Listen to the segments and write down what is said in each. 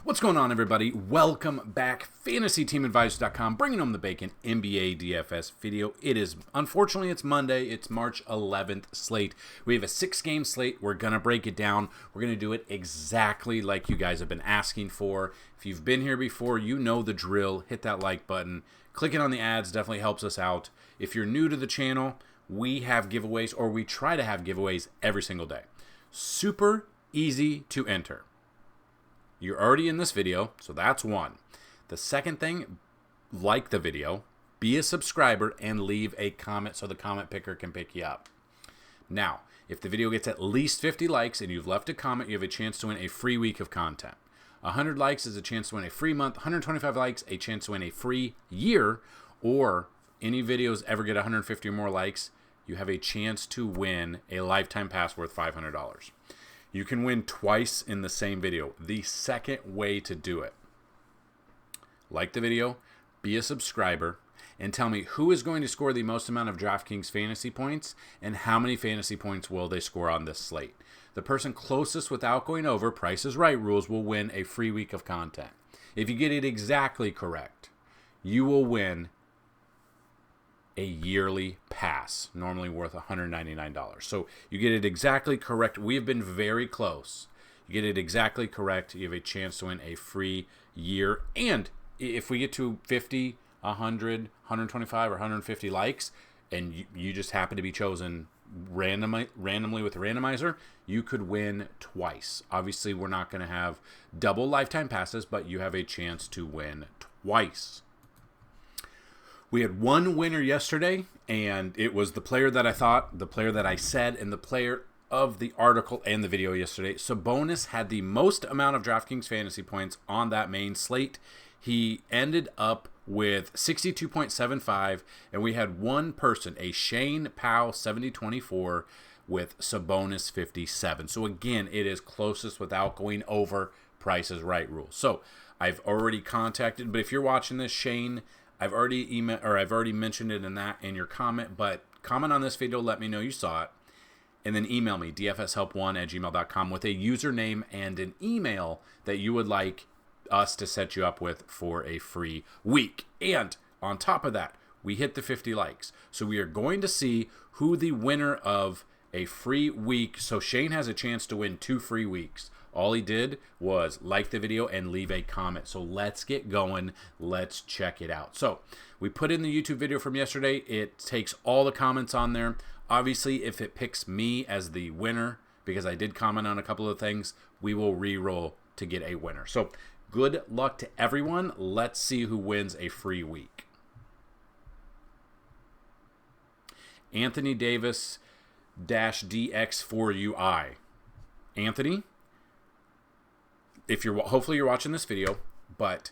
What's going on, everybody? Welcome back. FantasyTeamAdvisors.com, bringing home the bacon NBA DFS video. Unfortunately, it's Monday. It's March 11th slate. We have a 6-game slate. We're going to break it down. We're going to do it exactly like you guys have been asking for. If you've been here before, you know the drill. Hit that like button. Clicking on the ads definitely helps us out. If you're new to the channel, we have giveaways, or we try to have giveaways every single day. Super easy to enter. You're already in this video, so that's one. The second thing, like the video, be a subscriber, and leave a comment so the comment picker can pick you up. Now, if the video gets at least 50 likes and you've left a comment, you have a chance to win a free week of content. 100 likes is a chance to win a free month. 125 likes, a chance to win a free year. Or any videos ever get 150 or more likes, you have a chance to win a lifetime pass worth $500. You can win twice in the same video. The second way to do it: like the video, be a subscriber, and tell me who is going to score the most amount of DraftKings fantasy points and how many fantasy points will they score on this slate. The person closest without going over Price is Right rules will win a free week of content. If you get it exactly correct, you will win a yearly pass, normally worth $199. So you get it exactly correct. We have been very close. You get it exactly correct, you have a chance to win a free year. And if we get to 50, 100, 125, or 150 likes, and you just happen to be chosen randomly with a randomizer, you could win twice. Obviously, we're not going to have double lifetime passes, but you have a chance to win twice. We had one winner yesterday, and it was the player that I thought, the player that I said, and the player of the article and the video yesterday. Sabonis had the most amount of DraftKings fantasy points on that main slate. He ended up with 62.75, and we had one person, a Shane Powell 7024, with Sabonis 57. So again, it is closest without going over Price is Right rule. So I've already contacted, but if you're watching this, Shane, I've already mentioned it in your comment, but comment on this video, let me know you saw it, and then email me, dfshelp1@gmail.com, with a username and an email that you would like us to set you up with for a free week. And on top of that, we hit the 50 likes. So we are going to see who the winner of a free week. So Shane has a chance to win 2 free weeks. All he did was like the video and leave a comment. So let's get going. Let's check it out. So we put in the YouTube video from yesterday. It takes all the comments on there. Obviously, if it picks me as the winner, because I did comment on a couple of things, we will re-roll to get a winner. So good luck to everyone. Let's see who wins a free week. Anthony Davis -DX4UI. Anthony, hopefully you're watching this video, but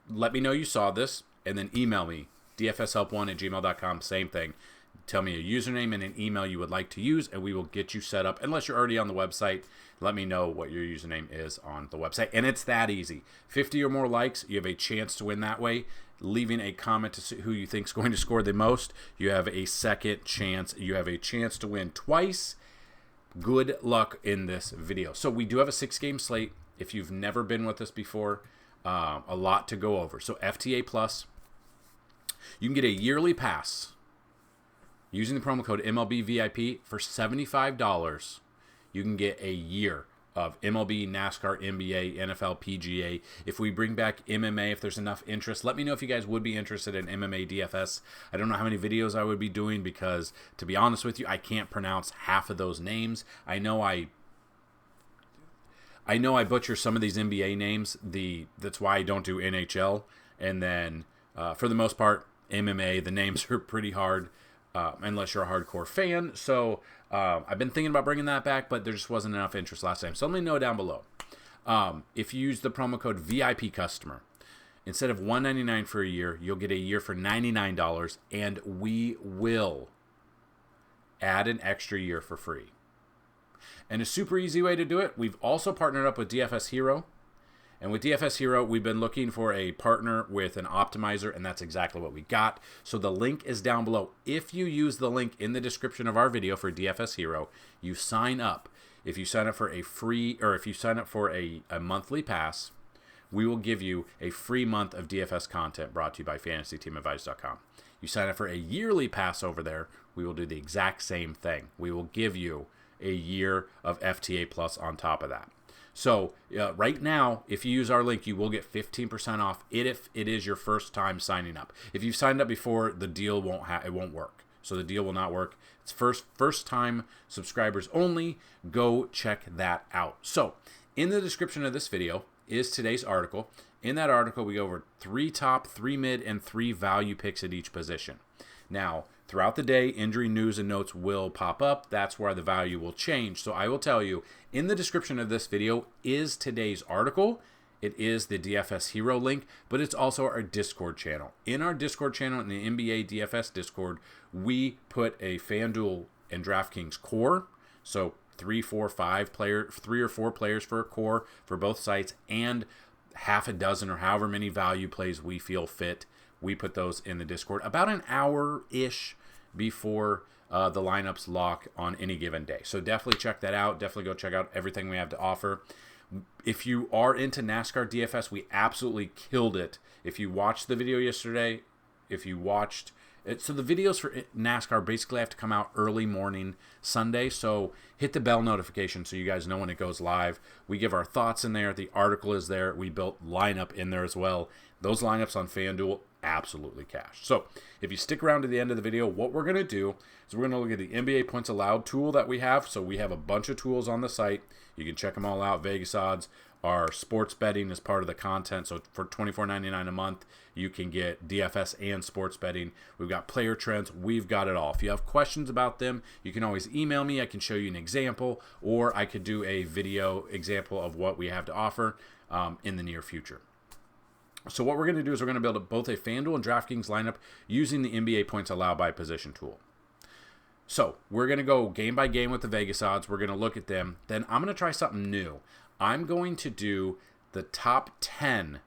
let me know you saw this, and then email me, dfshelp1@gmail.com, same thing. Tell me a username and an email you would like to use, and we will get you set up. Unless you're already on the website, let me know what your username is on the website. And it's that easy. 50 or more likes, you have a chance to win that way. Leaving a comment to see who you think is going to score the most, you have a second chance. You have a chance to win twice. Good luck in this video. So we do have a 6-game slate. If you've never been with us before, a lot to go over. So FTA Plus, you can get a yearly pass using the promo code MLBVIP for $75. You can get a year of MLB, NASCAR, NBA, NFL, PGA. If we bring back MMA, if there's enough interest, let me know if you guys would be interested in MMA DFS. I don't know how many videos I would be doing because, to be honest with you, I can't pronounce half of those names. I know I butcher some of these NBA names. That's why I don't do NHL. And then, for the most part, MMA, the names are pretty hard, unless you're a hardcore fan. So I've been thinking about bringing that back, but there just wasn't enough interest last time. So let me know down below. If you use the promo code VIP customer, instead of $199 for a year, you'll get a year for $99, and we will add an extra year for free. And a super easy way to do it, we've also partnered up with DFS Hero. And with DFS Hero, we've been looking for a partner with an optimizer, and that's exactly what we got. So the link is down below. If you use the link in the description of our video for DFS Hero, you sign up. If you sign up for a free, or if you sign up for a monthly pass, we will give you a free month of DFS content brought to you by FantasyTeamAdvisors.com. You sign up for a yearly pass over there, we will do the exact same thing. We will give you a year of FTA Plus on top of that. So right now, if you use our link, you will get 15% off if it is your first time signing up. If you've signed up before, the deal won't work. So the deal will not work. It's first time subscribers only. Go check that out. So in the description of this video is today's article. In that article, we go over 3 top, 3 mid, and 3 value picks at each position. Now, throughout the day, injury news and notes will pop up. That's where the value will change. So I will tell you, in the description of this video is today's article. It is the DFS Hero link, but it's also our Discord channel. In our Discord channel, in the NBA DFS Discord, we put a Fanduel and DraftKings core. So 3 or 4 players for a core for both sites, and half a dozen or however many value plays we feel fit. We put those in the Discord about an hour-ish before the lineups lock on any given day. So definitely check that out. Definitely go check out everything we have to offer. If you are into NASCAR DFS, we absolutely killed it. If you watched the video yesterday, so the videos for NASCAR basically have to come out early morning Sunday, so hit the bell notification so you guys know when it goes live. We give our thoughts in there. The article is there. We built lineup in there as well. Those lineups on FanDuel, absolutely cash. So if you stick around to the end of the video, what we're going to do is we're going to look at the NBA Points Allowed tool that we have. So we have a bunch of tools on the site. You can check them all out. Vegas odds, our sports betting is part of the content. So for $24.99 a month, you can get DFS and sports betting. We've got player trends. We've got it all. If you have questions about them, you can always email me. I can show you an example, or I could do a video example of what we have to offer in the near future. So what we're going to do is we're going to build both a FanDuel and DraftKings lineup using the NBA Points Allowed by Position tool. So we're going to go game by game with the Vegas odds. We're going to look at them. Then I'm going to try something new. I'm going to do the top 10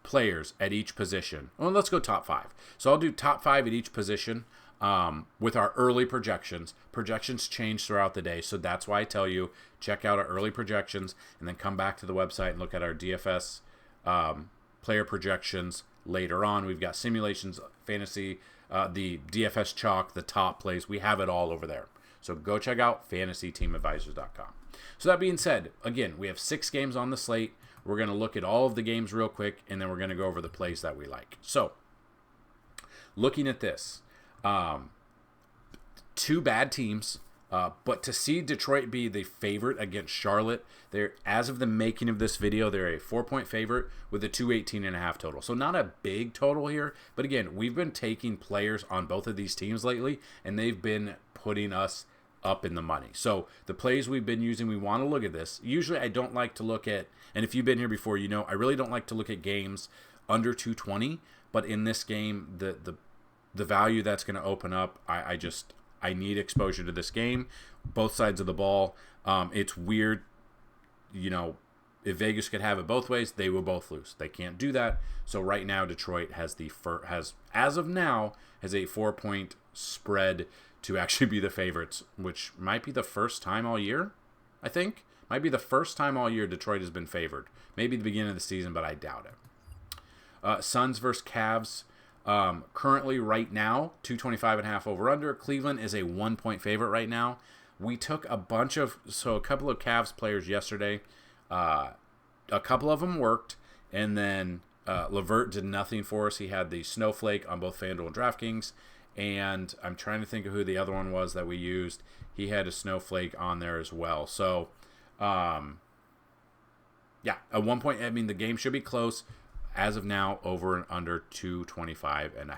players at each position. Well, let's go top 5. So I'll do top 5 at each position with our early projections. Projections change throughout the day, so that's why I tell you, check out our early projections and then come back to the website and look at our DFS player projections later on. We've got simulations, fantasy, the DFS chalk, the top plays. We have it all over there. So go check out FantasyTeamAdvisors.com. So that being said, again, we have 6 games on the slate. We're going to look at all of the games real quick, and then we're going to go over the plays that we like. So looking at this, 2 bad teams. But to see Detroit be the favorite against Charlotte, they're, as of the making of this video, they're a 4-point favorite with a 218.5 total. So not a big total here, but again, we've been taking players on both of these teams lately, and they've been putting us up in the money. So the plays we've been using, we want to look at this. Usually I don't like to look at, and if you've been here before, you know, I really don't like to look at games under 220, but in this game, the value that's going to open up, I need exposure to this game, both sides of the ball. It's weird, you know, if Vegas could have it both ways, they will both lose. They can't do that. So right now, Detroit has as of now, has a 4-point spread to actually be the favorites, which might be the first time all year, I think. Might be the first time all year Detroit has been favored. Maybe the beginning of the season, but I doubt it. Suns versus Cavs. Currently, right now, 225.5 over under. Cleveland is a 1-point favorite right now. We took a couple of Cavs players yesterday. A couple of them worked, and then LeVert did nothing for us. He had the snowflake on both FanDuel and DraftKings, and I'm trying to think of who the other one was that we used. He had a snowflake on there as well. So, yeah, a 1-point. I mean, the game should be close. As of now, over and under 225.5.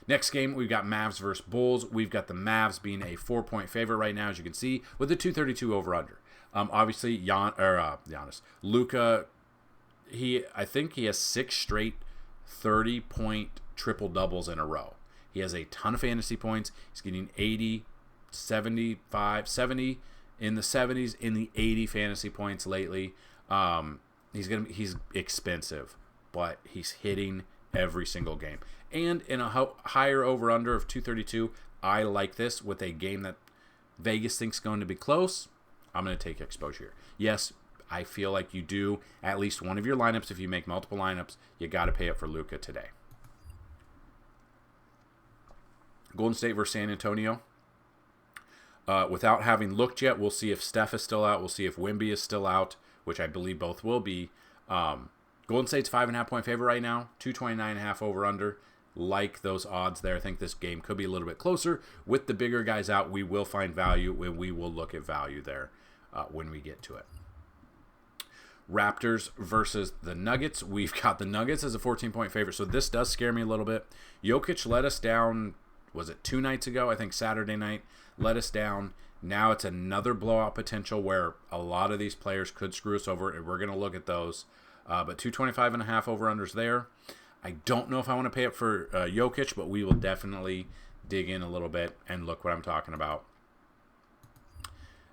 Next game, we've got Mavs versus Bulls. We've got the Mavs being a 4-point favorite right now, as you can see, with a 232 over under. Obviously, Giannis, Luka, I think he has 6 straight 30-point triple doubles in a row. He has a ton of fantasy points. He's getting 80, 75, 70 in the 70s, in the 80 fantasy points lately. He's expensive, but he's hitting every single game. And in a higher over-under of 232, I like this with a game that Vegas thinks going to be close. I'm going to take exposure here. Yes, I feel like you do at least one of your lineups. If you make multiple lineups, you got to pay up for Luka today. Golden State versus San Antonio. Without having looked yet, we'll see if Steph is still out. We'll see if Wemby is still out, which I believe both will be. Golden State's 5.5 point favorite right now, 229.5 over under. Like those odds there. I think this game could be a little bit closer. With the bigger guys out, we will find value, and we will look at value there when we get to it. Raptors versus the Nuggets. We've got the Nuggets as a 14-point favorite, so this does scare me a little bit. Jokic let us down, was it 2 nights ago? I think Saturday night let us down. Now it's another blowout potential where a lot of these players could screw us over, and we're going to look at those. But 225.5 over-unders there. I don't know if I want to pay up for Jokic, but we will definitely dig in a little bit and look what I'm talking about.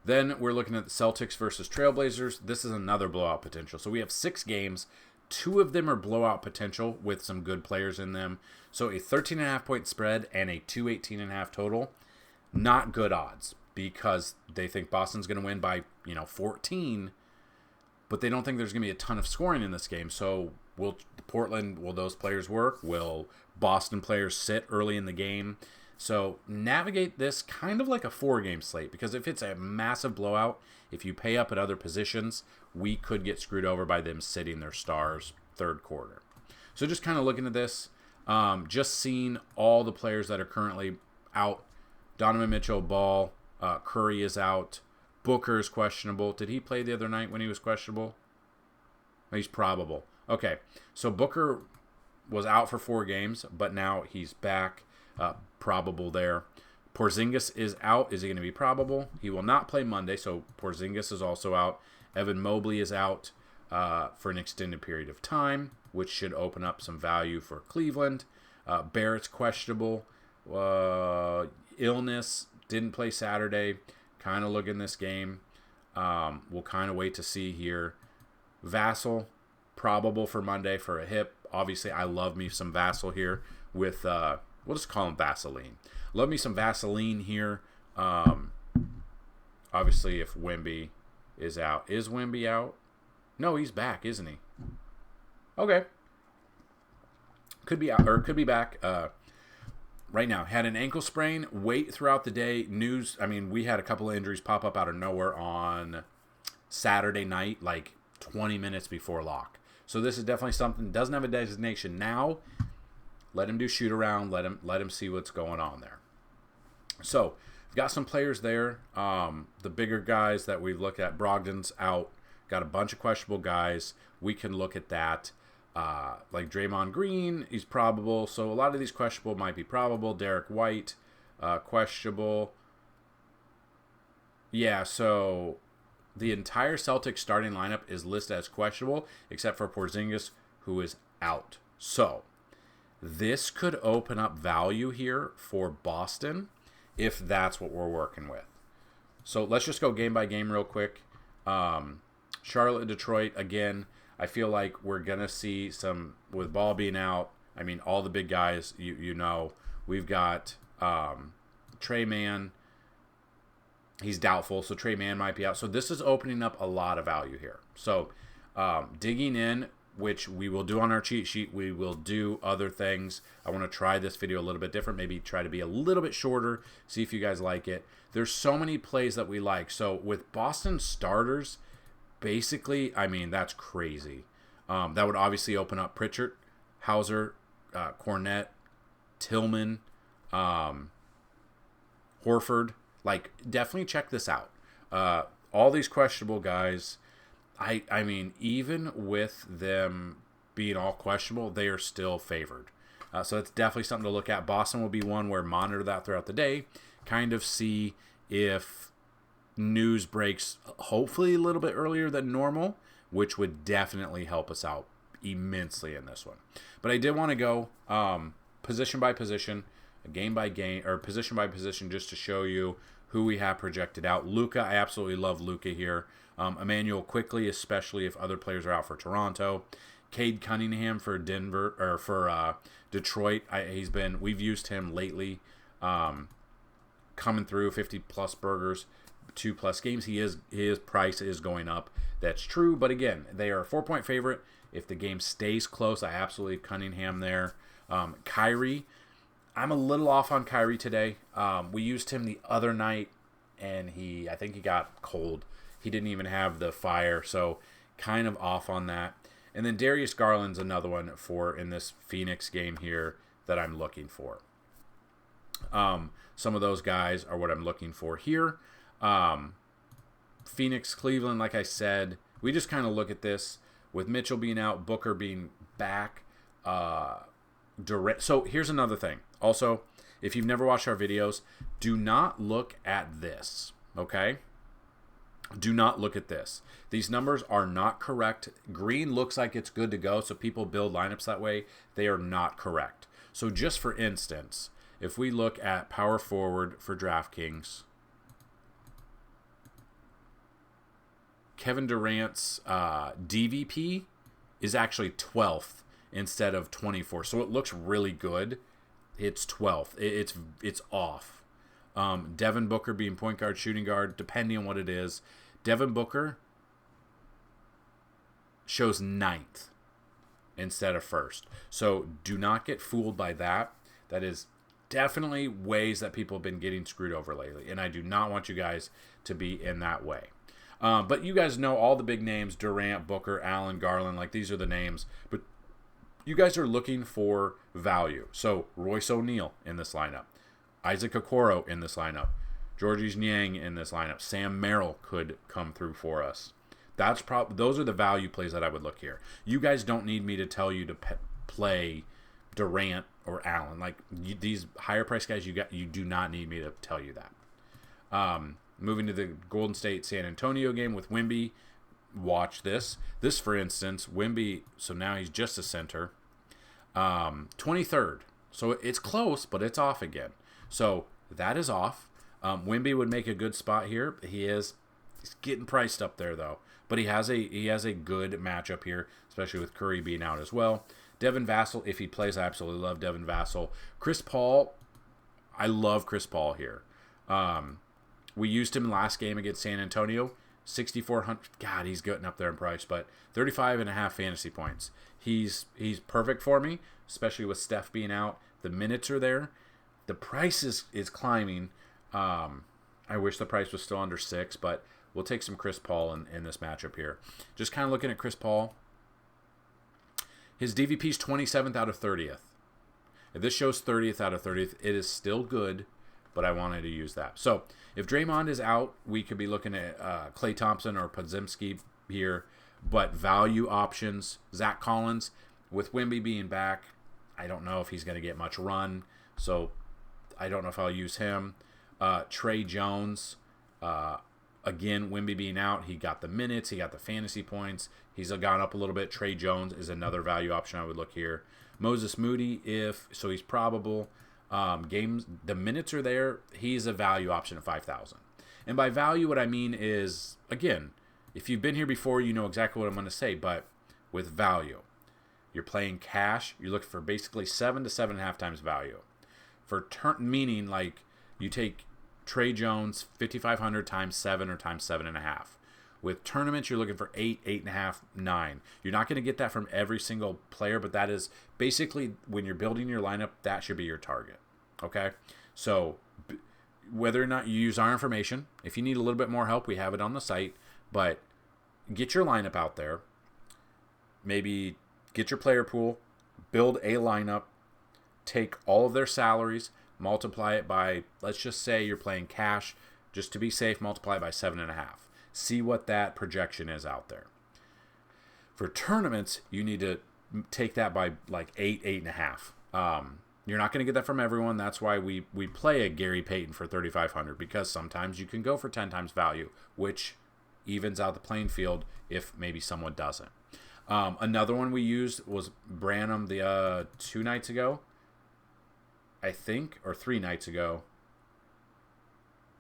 Then we're looking at the Celtics versus Trailblazers. This is another blowout potential. So we have 6 games. 2 of them are blowout potential with some good players in them. So a 13.5 point spread and a 218.5 total. Not good odds because they think Boston's going to win by 14, but they don't think there's going to be a ton of scoring in this game. So will those players work? Will Boston players sit early in the game? So navigate this kind of like a 4-game slate, because if it's a massive blowout, if you pay up at other positions, we could get screwed over by them sitting their stars third quarter. So just kind of looking at this, just seeing all the players that are currently out. Donovan Mitchell, Ball, Curry is out. Booker is questionable. Did he play the other night when he was questionable? He's probable. Okay, so Booker was out for 4 games, but now he's back. Probable there. Porzingis is out. Is he going to be probable? He will not play Monday, so Porzingis is also out. Evan Mobley is out for an extended period of time, which should open up some value for Cleveland. Barrett's questionable. Illness, didn't play Saturday. Kind of looking this game. We'll kind of wait to see here. Vassell, probable for Monday for a hip. Obviously, I love me some Vassell here with, we'll just call him Vaseline. Love me some Vaseline here. Obviously, if Wemby is out. Is Wemby out? No, he's back, isn't he? Okay. Could be out, or could be back. Right now, had an ankle sprain. Wait throughout the day. News, we had a couple of injuries pop up out of nowhere on Saturday night, like 20 minutes before lock. So this is definitely something. Doesn't have a designation now. Let him do shoot around. Let him see what's going on there. So we've got some players there. The bigger guys that we've looked at. Brogdon's out. Got a bunch of questionable guys. We can look at that. Like Draymond Green, he's probable. So a lot of these questionable might be probable. Derek White, questionable. Yeah, so the entire Celtics starting lineup is listed as questionable, except for Porzingis, who is out. So this could open up value here for Boston if that's what we're working with. So let's just go game by game real quick. Charlotte, Detroit, again, I feel like we're going to see some, with Ball being out, all the big guys, we've got Trey Mann. He's doubtful, so Trey Mann might be out. So this is opening up a lot of value here. So digging in, which we will do on our cheat sheet. We will do other things. I want to try this video a little bit different, maybe try to be a little bit shorter, see if you guys like it. There's so many plays that we like. So with Boston starters, basically, that's crazy. That would obviously open up Pritchard, Hauser, Cornette, Tillman, Horford. Like, definitely check this out. All these questionable guys, even with them being all questionable, they are still favored. So it's definitely something to look at. Boston will be one where monitor that throughout the day, kind of see if news breaks hopefully a little bit earlier than normal, which would definitely help us out immensely in this one. But I did want to go position by position, game by game, or position by position, just to show you who we have projected out. Luka, I absolutely love Luka here. Emmanuel quickly, especially if other players are out for Toronto. Cade Cunningham for Denver, or for Detroit. We've used him lately, coming through 50 plus burgers. 2+ games. His price is going up. That's true. But again, they are a 4-point favorite. If the game stays close, I absolutely have Cunningham there. Kyrie, I'm a little off on Kyrie today. We used him the other night, and I think he got cold. He didn't even have the fire, so kind of off on that. And then Darius Garland's another one for in this Phoenix game here that I'm looking for. Some of those guys are what I'm looking for here. Phoenix, Cleveland, like I said, we just kind of look at this with Mitchell being out, Booker being back. So here's another thing. Also, if you've never watched our videos, do not look at this, okay? Do not look at this. These numbers are not correct. Green looks like it's good to go, so people build lineups that way. They are not correct. So just for instance, if we look at power forward for DraftKings, Kevin Durant's DVP is actually 12th instead of 24. So it looks really good. It's 12th. It's off. Devin Booker being point guard, shooting guard, depending on what it is. Devin Booker shows 9th instead of 1st. So do not get fooled by that. That is definitely ways that people have been getting screwed over lately. And I do not want you guys to be in that way. But you guys know all the big names, Durant, Booker, Allen, Garland, like these are the names. But you guys are looking for value. So Royce O'Neal in this lineup. Isaac Okoro in this lineup. Georges Niang in this lineup. Sam Merrill could come through for us. Those are the value plays that I would look here. You guys don't need me to tell you to play Durant or Allen. Like these higher price guys, you do not need me to tell you that. Moving to the Golden State San Antonio game with Wemby. Watch this. This, for instance, Wemby. So now he's just a center. 23rd. So it's close, but it's off again. So that is off. Wemby would make a good spot here. He's getting priced up there though, but he has a good matchup here, especially with Curry being out as well. Devin Vassell, if he plays, I absolutely love Devin Vassell. Chris Paul, I love Chris Paul here. We used him last game against San Antonio, 6,400. God, he's getting up there in price, but 35.5 fantasy points. He's perfect for me, especially with Steph being out. The minutes are there. The price is climbing. I wish the price was still under 6, but we'll take some Chris Paul in this matchup here. Just kind of looking at Chris Paul. His DVP is 27th out of 30th. If this shows 30th out of 30th, it is still good, but I wanted to use that. So if Draymond is out, we could be looking at Klay Thompson or Podziemski here, but value options, Zach Collins, with Wemby being back, I don't know if he's going to get much run, so I don't know if I'll use him. Trey Jones, again, Wemby being out, he got the minutes, he got the fantasy points, he's gone up a little bit. Trey Jones is another value option I would look here. Moses Moody, he's probable. Games, the minutes are there, he's a value option at 5,000. And by value, what I mean is, again, if you've been here before, you know exactly what I'm going to say, but with value, you're playing cash, you're looking for basically 7 to 7.5 times value. For meaning like you take Trey Jones 5,500 times 7 or times 7.5. With tournaments, you're looking for 8, 8.5, 9. You're not going to get that from every single player, but that is basically when you're building your lineup, that should be your target. Okay? So whether or not you use our information, if you need a little bit more help, we have it on the site, but get your lineup out there. Maybe get your player pool, build a lineup, take all of their salaries, multiply it by, let's just say you're playing cash, just to be safe, multiply it by 7.5. See what that projection is out there. For tournaments, you need to take that by like 8, 8.5. You're not going to get that from everyone. That's why we play a Gary Payton for 3,500, because sometimes you can go for 10 times value, which evens out the playing field if maybe someone doesn't. Another one we used was Branham the 2 nights ago, I think, or 3 nights ago.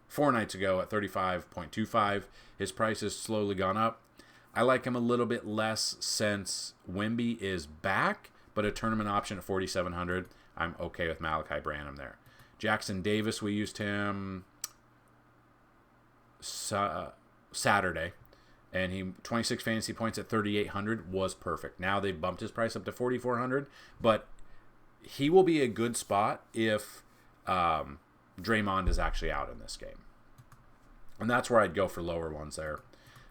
4 nights ago at 35.25. His price has slowly gone up. I like him a little bit less since Wemby is back, but a tournament option at 4,700. I'm okay with Malachi Branham there. Jackson Davis, we used him Saturday, and he 26 fantasy points at 3,800 was perfect. Now they've bumped his price up to 4,400, but he will be a good spot if Draymond is actually out in this game. And that's where I'd go for lower ones there.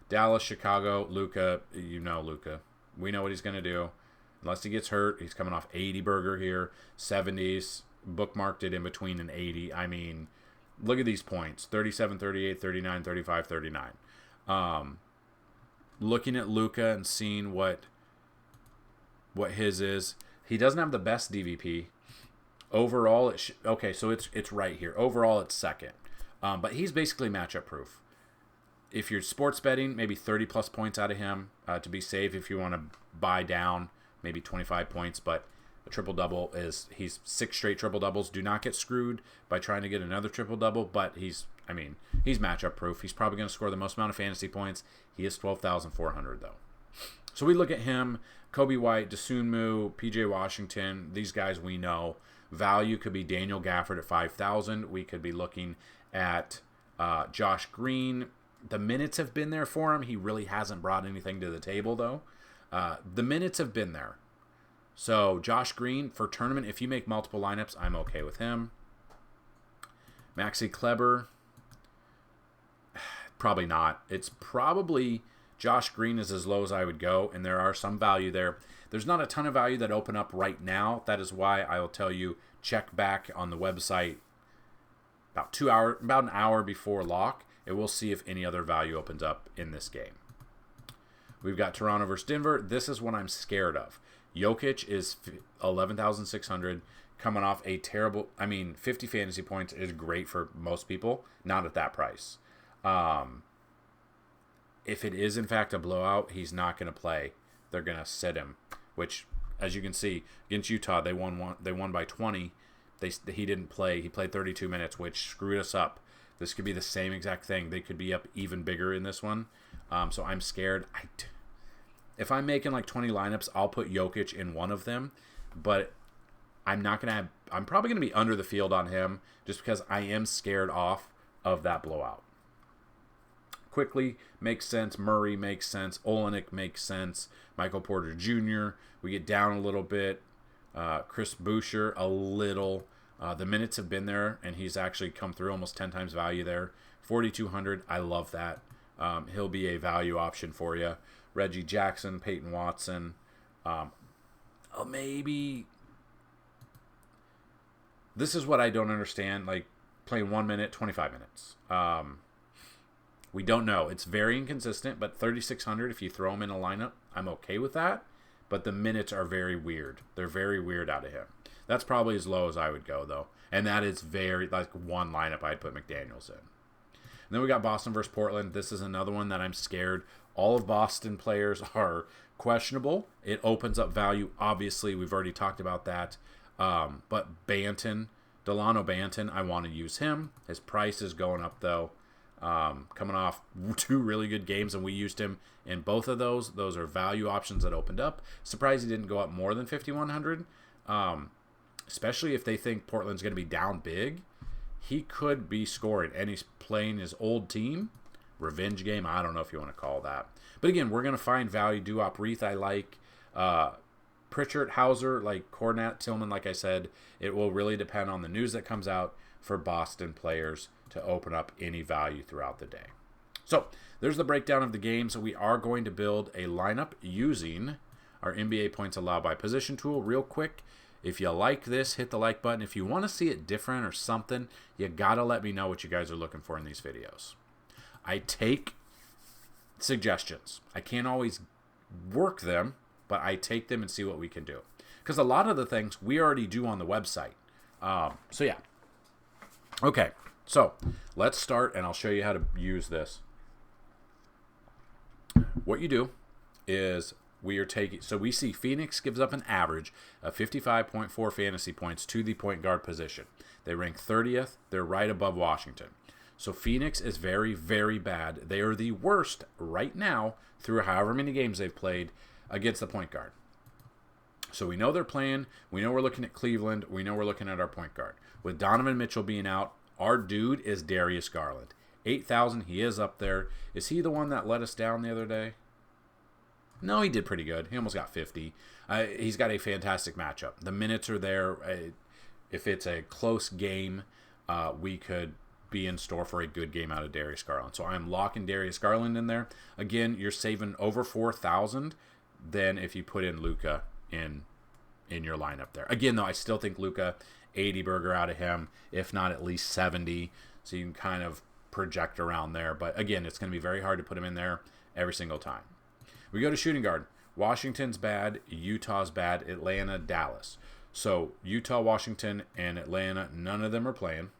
Dallas, Chicago, Luka, Luka. We know what he's going to do. Unless he gets hurt, he's coming off 80 burger here, 70s, bookmarked it in between an 80. I mean, look at these points, 37, 38, 39, 35, 39. Looking at Luka and seeing what his is, he doesn't have the best DVP. Overall, so it's right here. Overall, it's second. But he's basically matchup proof. If you're sports betting, maybe 30 plus points out of him to be safe. If you want to buy down, maybe 25 points. But a triple double he's 6 straight triple doubles. Do not get screwed by trying to get another triple double. But he's matchup proof. He's probably going to score the most amount of fantasy points. He is 12,400 though. So we look at him, Kobe White, Dosunmu, PJ Washington. These guys we know. Value could be Daniel Gafford at 5,000. We could be looking at Josh Green. The minutes have been there for him. He really hasn't brought anything to the table, though. The minutes have been there. So Josh Green, for tournament, if you make multiple lineups, I'm okay with him. Maxi Kleber, probably not. It's probably Josh Green is as low as I would go, and there are some value there. There's not a ton of value that open up right now. That is why I will tell you, check back on the website about an hour before lock, and we'll see if any other value opens up in this game. We've got Toronto versus Denver. This is what I'm scared of. Jokic is 11,600, coming off a terrible, 50 fantasy points is great for most people, not at that price. If it is in fact a blowout, he's not going to play. They're going to sit him, which, as you can see, against Utah, they won by 20. He didn't play. He played 32 minutes, which screwed us up. This could be the same exact thing. They could be up even bigger in this one. So I'm scared. If I'm making like 20 lineups, I'll put Jokic in one of them, but I'm probably going to be under the field on him just because I am scared off of that blowout. Quickly makes sense. Murray makes sense. Olenek makes sense. Michael Porter Jr. We get down a little bit. Chris Boucher a little. The minutes have been there, and he's actually come through almost 10 times value there. 4,200. I love that. He'll be a value option for you. Reggie Jackson, Peyton Watson. Maybe. This is what I don't understand. Like playing 1 minute, 25 minutes. We don't know. It's very inconsistent, but 3,600, if you throw him in a lineup, I'm okay with that. But the minutes are very weird. They're very weird out of him. That's probably as low as I would go, though. And that is one lineup I'd put McDaniels in. And then we got Boston versus Portland. This is another one that I'm scared. All of Boston players are questionable. It opens up value. Obviously, we've already talked about that. But Delano Banton, I want to use him. His price is going up, though. Coming off 2 really good games, and we used him in both of those. Those are value options that opened up. Surprised he didn't go up more than 5,100, especially if they think Portland's going to be down big. He could be scoring, and he's playing his old team. Revenge game, I don't know if you want to call that. But again, we're going to find value. Duop Reith, I like. Pritchard, Hauser, like Cornette, Tillman, like I said. It will really depend on the news that comes out for Boston players to open up any value throughout the day. So there's the breakdown of the game. So we are going to build a lineup using our NBA points allowed by position tool real quick. If you like this, hit the like button. If you want to see it different or something, you got to let me know what you guys are looking for in these videos. I take suggestions. I can't always work them, but I take them and see what we can do. Because a lot of the things we already do on the website. So yeah. Okay, so let's start, and I'll show you how to use this. What you do is we see Phoenix gives up an average of 55.4 fantasy points to the point guard position. They rank 30th. They're right above Washington. So Phoenix is very, very bad. They are the worst right now through however many games they've played against the point guard. So we know they're playing. We know we're looking at Cleveland. We know we're looking at our point guard. With Donovan Mitchell being out, our dude is Darius Garland. 8,000, he is up there. Is he the one that let us down the other day? No, he did pretty good. He almost got 50. He's got a fantastic matchup. The minutes are there. If it's a close game, we could be in store for a good game out of Darius Garland. So I'm locking Darius Garland in there. Again, you're saving over 4,000 than if you put in Luka in your lineup there. Again, though, I still think Luka, 80 burger out of him, if not at least 70. So you can kind of project around there. But again, it's going to be very hard to put him in there every single time. We go to shooting guard. Washington's bad, Utah's bad, Atlanta, Dallas. So Utah, Washington, and Atlanta, none of them are playing.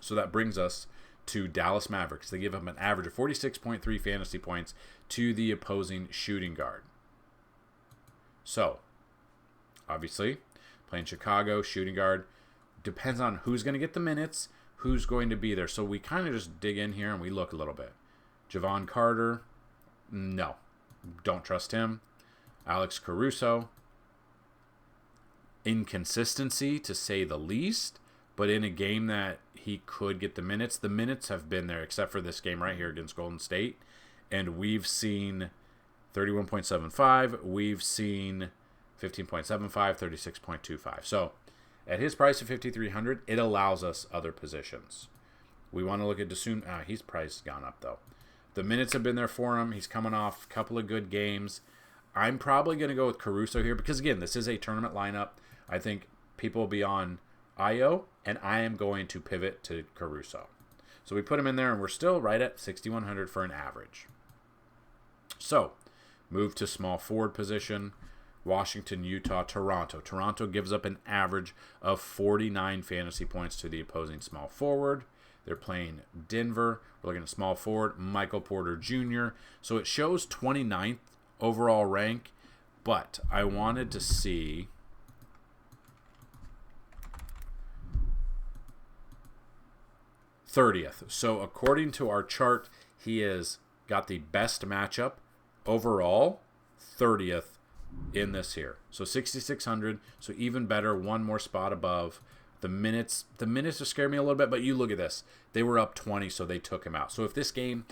So that brings us to Dallas Mavericks. They give up an average of 46.3 fantasy points to the opposing shooting guard. So, obviously, playing Chicago, shooting guard, depends on who's going to get the minutes, who's going to be there. So we kind of just dig in here and we look a little bit. Javon Carter, no. Don't trust him. Alex Caruso, inconsistency to say the least, but in a game that he could get the minutes have been there except for this game right here against Golden State. And we've seen 31.75, we've seen 15.75, 36.25. So at his price of 5,300, it allows us other positions. We want to look at Dasun. His price has gone up though. The minutes have been there for him. He's coming off a couple of good games. I'm probably going to go with Caruso here because, again, this is a tournament lineup. I think people will be on Io, and I am going to pivot to Caruso. So we put him in there, and we're still right at 6,100 for an average. So, move to small forward position. Washington, Utah, Toronto. Toronto gives up an average of 49 fantasy points to the opposing small forward. They're playing Denver. We're looking at small forward, Michael Porter Jr. So it shows 29th overall rank, but I wanted to see 30th. So according to our chart, he has got the best matchup overall, 30th in this here. So 6,600, so even better, one more spot above. The minutes just scared me a little bit, but you look at this. They were up 20, so they took him out. So if this game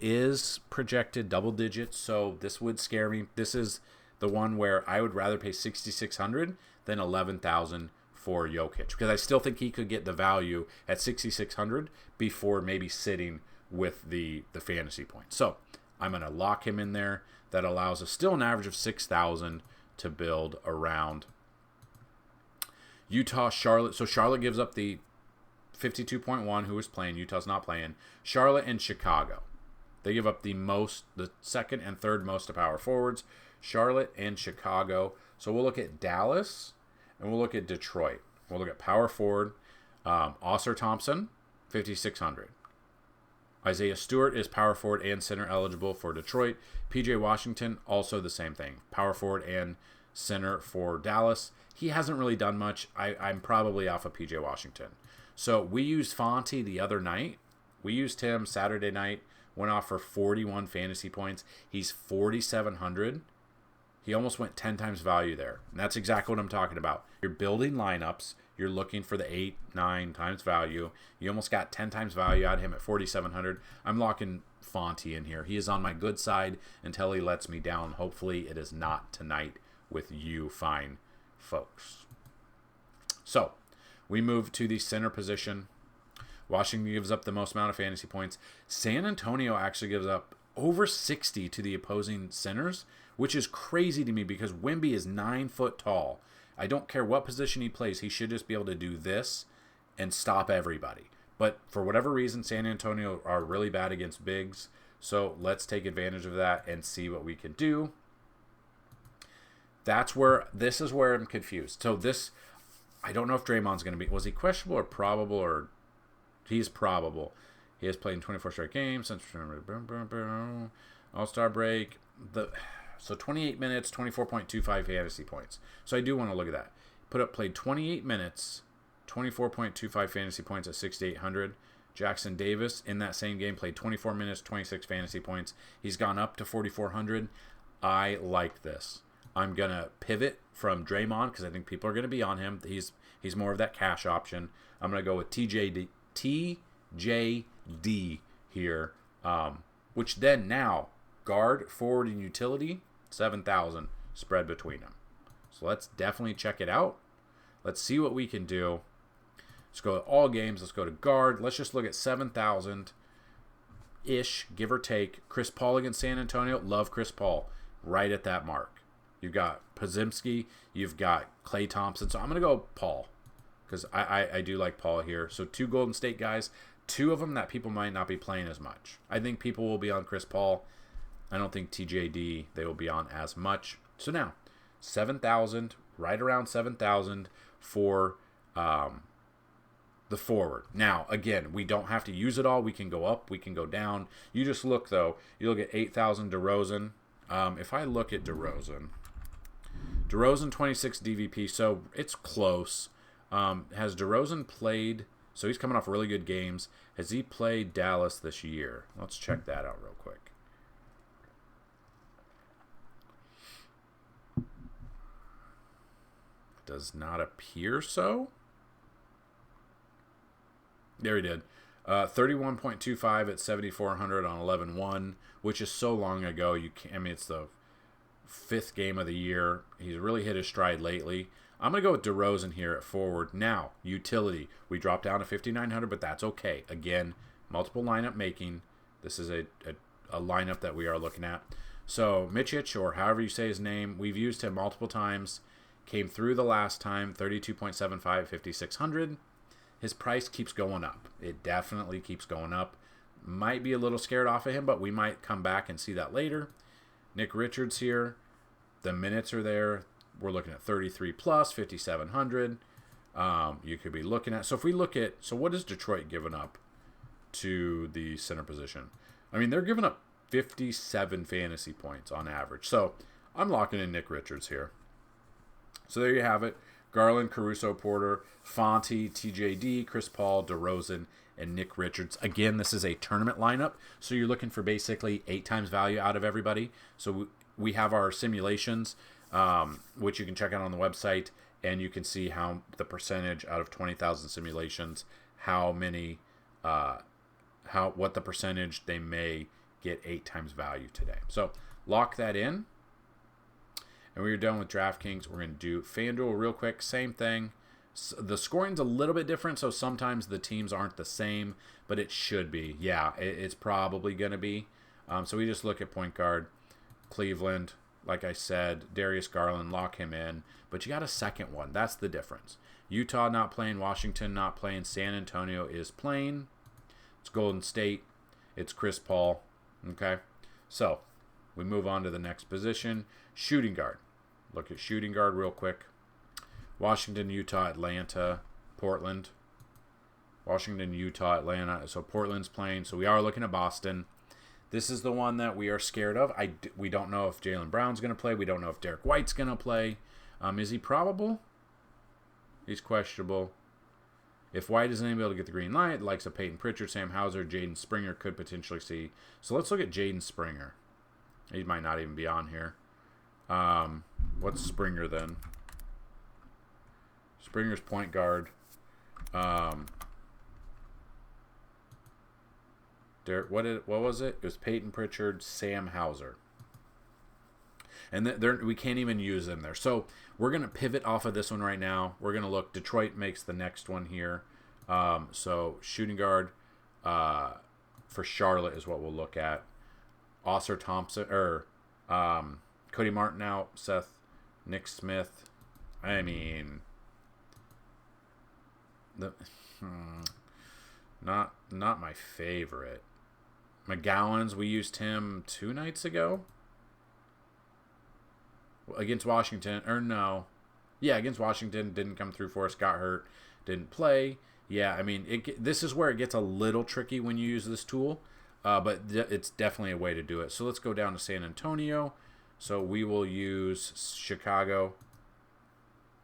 is projected double digits, so this would scare me. This is the one where I would rather pay 6,600 than 11,000 for Jokic, because I still think he could get the value at 6,600 before maybe sitting with the fantasy points. So I'm going to lock him in there. That allows us still an average of 6,000 to build around. Utah, Charlotte. So Charlotte gives up the 52.1. Who is playing? Utah's not playing. Charlotte and Chicago. They give up the second and third most to power forwards. Charlotte and Chicago. So we'll look at Dallas and we'll look at Detroit. We'll look at power forward. Oscar Thompson, 5,600. Isaiah Stewart is power forward and center eligible for Detroit. PJ Washington, also the same thing. Power forward and center for Dallas. He hasn't really done much. I'm probably off of PJ Washington. So we used Fonte the other night. We used him Saturday night. Went off for 41 fantasy points. He's 4,700. He almost went 10 times value there. And that's exactly what I'm talking about. You're building lineups. You're looking for the 8, 9 times value. You almost got 10 times value out of him at 4,700. I'm locking Fonte in here. He is on my good side until he lets me down. Hopefully it is not tonight with you fine folks. So we move to the center position. Washington gives up the most amount of fantasy points. San Antonio actually gives up over 60 to the opposing centers, which is crazy to me because Wemby is 9 foot tall. I don't care what position he plays. He should just be able to do this and stop everybody. But for whatever reason, San Antonio are really bad against bigs. So let's take advantage of that and see what we can do. This is where I'm confused. So I don't know if Draymond's going to be, was he questionable or probable, or he's probable. He has played in 24 straight games since All-Star break. So 28 minutes, 24.25 fantasy points. So I do want to look at that. Played 28 minutes, 24.25 fantasy points at 6,800. Jackson Davis in that same game played 24 minutes, 26 fantasy points. He's gone up to 4,400. I like this. I'm going to pivot from Draymond because I think people are going to be on him. He's more of that cash option. I'm going to go with JD here, which then now guard, forward, and utility, 7,000 spread between them. So let's definitely check it out. Let's see what we can do. Let's go to all games. Let's go to guard. Let's just look at 7,000-ish, give or take. Chris Paul against San Antonio. Love Chris Paul. Right at that mark. You've got Podziemski. You've got Klay Thompson. So I'm going to go Paul because I do like Paul here. So 2 Golden State guys. 2 of them that people might not be playing as much. I think people will be on Chris Paul. I don't think TJD they will be on as much. So now, 7,000, right around 7,000 for the forward. Now, again, we don't have to use it all. We can go up. We can go down. You just look, though. You look at 8,000 DeRozan. If I look at DeRozan 26 DVP, so it's close. Has DeRozan played? So he's coming off really good games. Has he played Dallas this year? Let's check that out real quick. Does not appear so. There he did. 31.25 at 7,400 on 11-1, which is so long ago. It's the 5th game of the year. He's really hit his stride lately. I'm going to go with DeRozan here at forward. Now, utility. We dropped down to 5,900, but that's okay. Again, multiple lineup making. This is a lineup that we are looking at. So, Mičić, or however you say his name, we've used him multiple times. Came through the last time, 32.75, 5,600. His price keeps going up. It definitely keeps going up. Might be a little scared off of him, but we might come back and see that later. Nick Richards here. The minutes are there. We're looking at 33 plus, 5,700. You could be looking at. So if we look at, so what is Detroit giving up to the center position? I mean, they're giving up 57 fantasy points on average. So I'm locking in Nick Richards here. So there you have it. Garland, Caruso, Porter, Fonte, TJD, Chris Paul, DeRozan, and Nick Richards. Again, this is a tournament lineup, so you're looking for basically 8 times value out of everybody. So we have our simulations, which you can check out on the website, and you can see how the percentage out of 20,000 simulations, what the percentage they may get 8 times value today. So lock that in. And we are done with DraftKings. We're going to do FanDuel real quick. Same thing. The scoring's a little bit different, so sometimes the teams aren't the same, but it should be. Yeah, it's probably going to be. So we just look at point guard. Cleveland, like I said, Darius Garland, lock him in. But you got a second one. That's the difference. Utah not playing. Washington not playing. San Antonio is playing. It's Golden State. It's Chris Paul. Okay? So we move on to the next position. Shooting guard. Look at shooting guard real quick. Washington, Utah, Atlanta, Portland. Washington, Utah, Atlanta. So Portland's playing. So we are looking at Boston. This is the one that we are scared of. We don't know if Jaylen Brown's going to play. We don't know if Derek White's going to play. Is he probable? He's questionable. If White isn't able to get the green light, the likes of Peyton Pritchard, Sam Hauser, Jaden Springer could potentially see. So let's look at Jaden Springer. He might not even be on here. What's Springer then? Springer's point guard. What was it? It was Peyton Pritchard, Sam Hauser. And we can't even use them there. So we're going to pivot off of this one right now. We're going to look. Detroit makes the next one here. So shooting guard for Charlotte is what we'll look at. Oscar Thompson, or Cody Martin out. Nick Smith. I mean, not my favorite. McGowan's, we used him 2 nights ago against Washington, or no. Yeah, against Washington, didn't come through for us, got hurt, didn't play. Yeah, I mean, this is where it gets a little tricky when you use this tool, but it's definitely a way to do it. So let's go down to San Antonio. So we will use Chicago,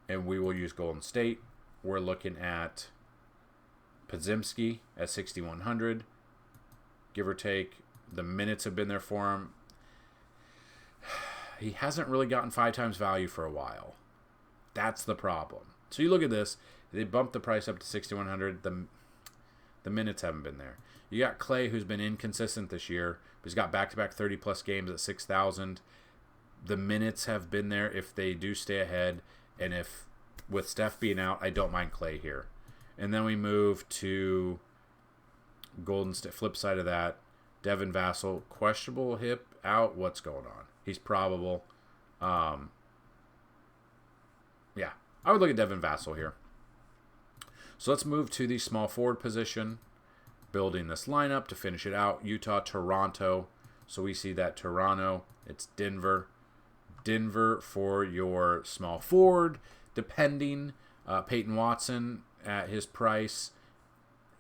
and we will use Golden State. We're looking at Podziemski at 6,100. Give or take. The minutes have been there for him. He hasn't really gotten 5 times value for a while. That's the problem. So you look at this. They bumped the price up to 6,100. The The minutes haven't been there. You got Clay, who's been inconsistent this year, but he's got back-to-back 30-plus games at 6,000. The minutes have been there if they do stay ahead, and if with Steph being out, I don't mind Clay here. And then we move to Golden State. Flip side of that, Devin Vassell, questionable hip, out. What's going on? He's probable. Yeah, I would look at Devin Vassell here. So let's move to the small forward position, building this lineup to finish it out. Utah, Toronto. So we see that Toronto, it's Denver. Denver for your small forward, depending. Peyton Watson at his price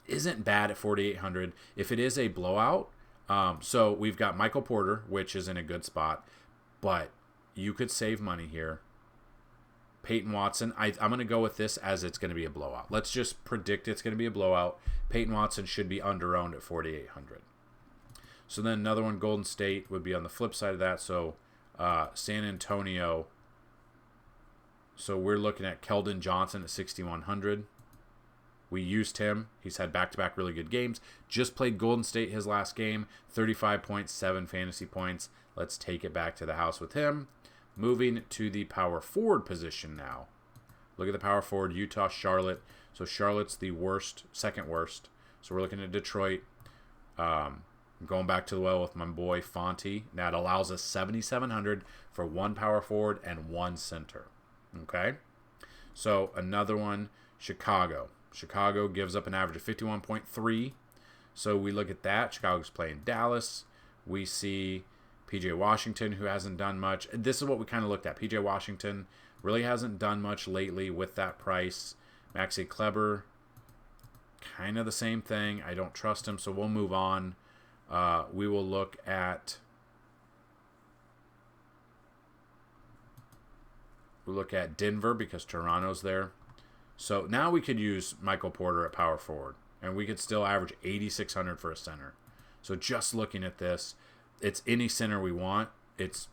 isn't bad at 4,800. If it is a blowout, so we've got Michael Porter, which is in a good spot, but you could save money here. Peyton Watson, I'm going to go with this as it's going to be a blowout. Let's just predict it's going to be a blowout. Peyton Watson should be under-owned at 4,800. So then another one, Golden State, would be on the flip side of that. So San Antonio. So we're looking at Keldon Johnson at 6,100. We used him. He's had back-to-back really good games. Just played Golden State his last game. 35.7 fantasy points. Let's take it back to the house with him. Moving to the power forward position now. Look at the power forward, Utah, Charlotte. So Charlotte's the worst, second worst. So we're looking at Detroit. Going back to the well with my boy Fonte. That allows us 7,700 for one power forward and one center. Okay? So another one, Chicago. Chicago gives up an average of 51.3. So we look at that. Chicago's playing Dallas. We see PJ Washington, who hasn't done much. This is what we kind of looked at. PJ Washington really hasn't done much lately with that price. Maxi Kleber, kind of the same thing. I don't trust him, so we'll move on. We will look at Denver because Toronto's there. So now we could use Michael Porter at power forward, and we could still average 8,600 for a center. So just looking at this, it's any center we want. It's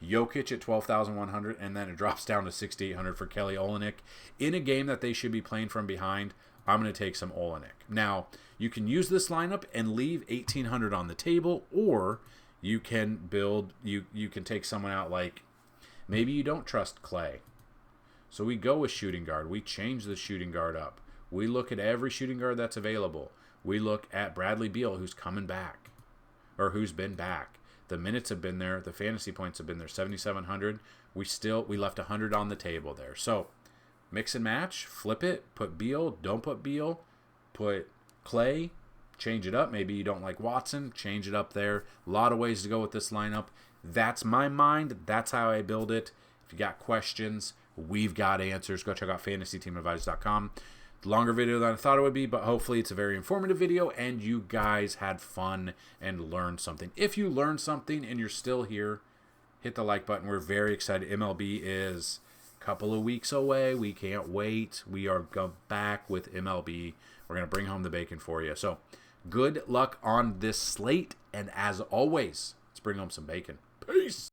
Jokic at 12,100, and then it drops down to 6,800 for Kelly Olynyk. In a game that they should be playing from behind, I'm going to take some Olynyk. Now, you can use this lineup and leave 1,800 on the table, or you can build, you can take someone out like, maybe you don't trust Clay. So we go with shooting guard. We change the shooting guard up. We look at every shooting guard that's available. We look at Bradley Beal, who's coming back, or who's been back. The minutes have been there. The fantasy points have been there, 7,700. We left 100 on the table there. So mix and match, flip it, put Beal, don't put Beal, put Clay, change it up. Maybe you don't like Watson, change it up there. A lot of ways to go with this lineup. That's my mind. That's how I build it. If you got questions, we've got answers. Go check out FantasyTeamAdvisors.com. Longer video than I thought it would be, but hopefully it's a very informative video and you guys had fun and learned something. If you learned something and you're still here, hit the like button. We're very excited. MLB is a couple of weeks away. We can't wait. We are back with MLB. We're going to bring home the bacon for you. So good luck on this slate, and as always, let's bring home some bacon. Peace.